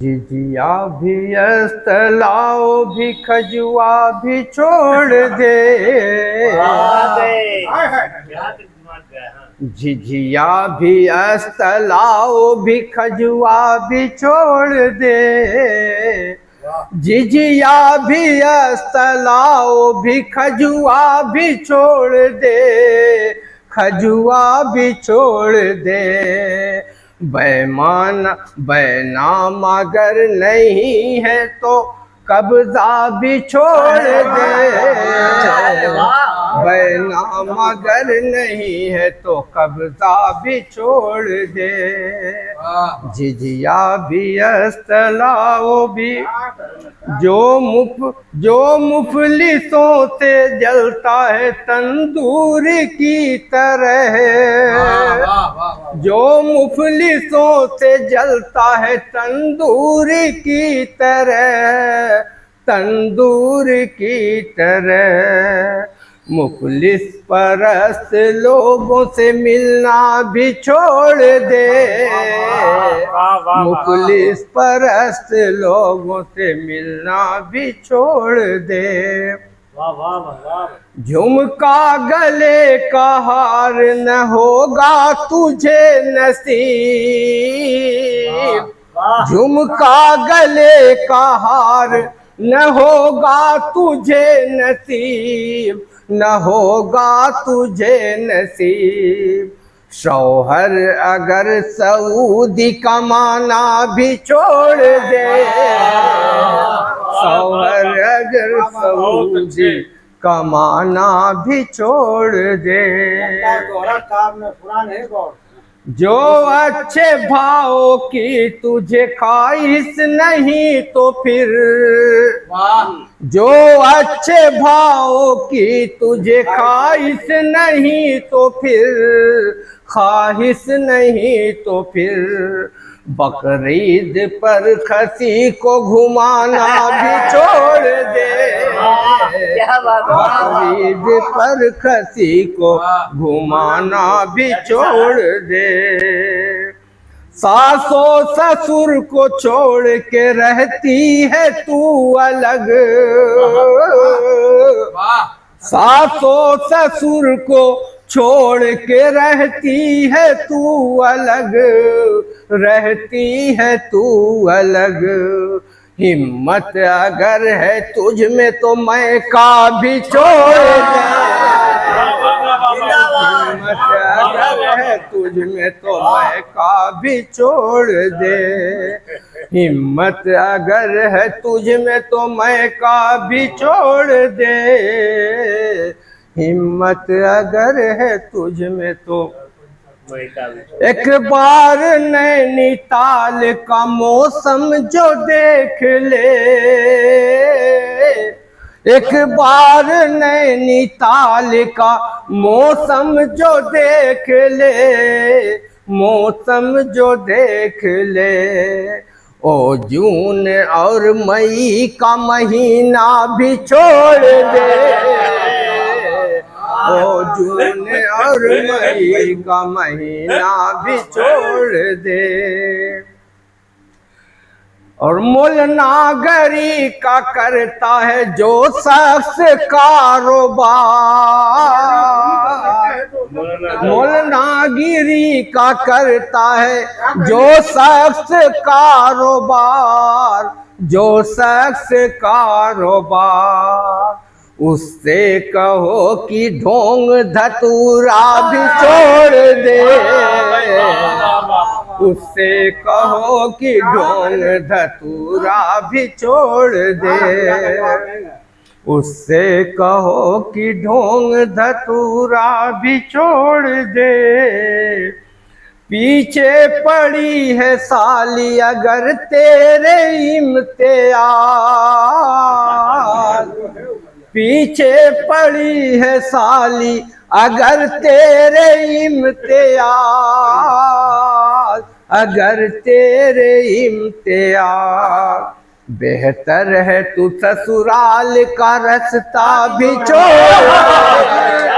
जिजिया भी अस्तलाओ भी खजुआ भी छोड़ दे। झिझिया भी अस्तलाओ भी खजुआ भी छोड़ दे। झिझिया भी अस्तलाओ भी खजुआ भी छोड़ दे। खजुआ भी छोड़ दे। बैनाम अगर नहीं है तो कब्जा भी छोड़ दे। बैनाम अगर नहीं है तो कब्जा भी छोड़ दे। झिझिया भी अस्तलाओ भी जो मुफलिसों से जलता है तंदूर की तरह। जो मुफलिसों से जलता है तंदूर की तरह। तंदूर की तरह। मुफलिस परस्त लोगों से मिलना भी छोड़ दे। मुफलिस परस्त लोगों से मिलना भी छोड़ दे। झुमका गले का हार न होगा तुझे नसीब। झुमका गले का हार न होगा तुझे नसीब। न होगा तुझे नसीब। शौहर अगर सऊदी कमाना भी छोड़ दे। शौहर अगर सऊदी कमाना भी छोड़ दे। जो अच्छे भाव की तुझे ख्वाहिश नहीं तो फिर। जो अच्छे भाव की तुझे ख्वाहिश नहीं तो फिर। ख्वाहिश नहीं तो फिर। बकरीद पर खसी को घुमाना भी छोड़ दे। बकरीद पर खसी को घुमाना भी छोड़ दे। सासो ससुर को छोड़ के रहती है तू अलग। सासो ससुर को छोड़ के रहती है तू अलग। रहती है तू अलग। हिम्मत अगर है तुझ में तो मैं का भी छोड़ दे। हिम्मत अगर है तुझ में तो मैं का भी छोड़ दे। हिम्मत अगर है तुझ में तो मैं का भी छोड़ दे। हिम्मत अगर है तुझ में तो। एक बार नैनीताल का मौसम जो देख ले। एक बार नैनीताल का मौसम जो देख ले। मौसम जो देख ले। ओ जून और मई का महीना भी छोड़ दे। ओ जून और मई का महीना भी छोड़ दे। और मोलनागरी का करता है जो शख्स कारोबार। मोलनागिरी का करता है जो शख्स कारोबार। जो शख्स कारोबार। उससे कहो कि ढोंग धतूरा भी छोड़ दे। उससे कहो कि ढोंग धतूरा भी छोड़ दे। उससे कहो कि ढोंग धतूरा भी छोड़ दे। पीछे पड़ी है साली अगर तेरे इम्तियाज। पीछे पड़ी है साली अगर तेरे इम्तियाज। अगर तेरे इम्तियाज। बेहतर है तू ससुराल का रास्ता भी छोड़।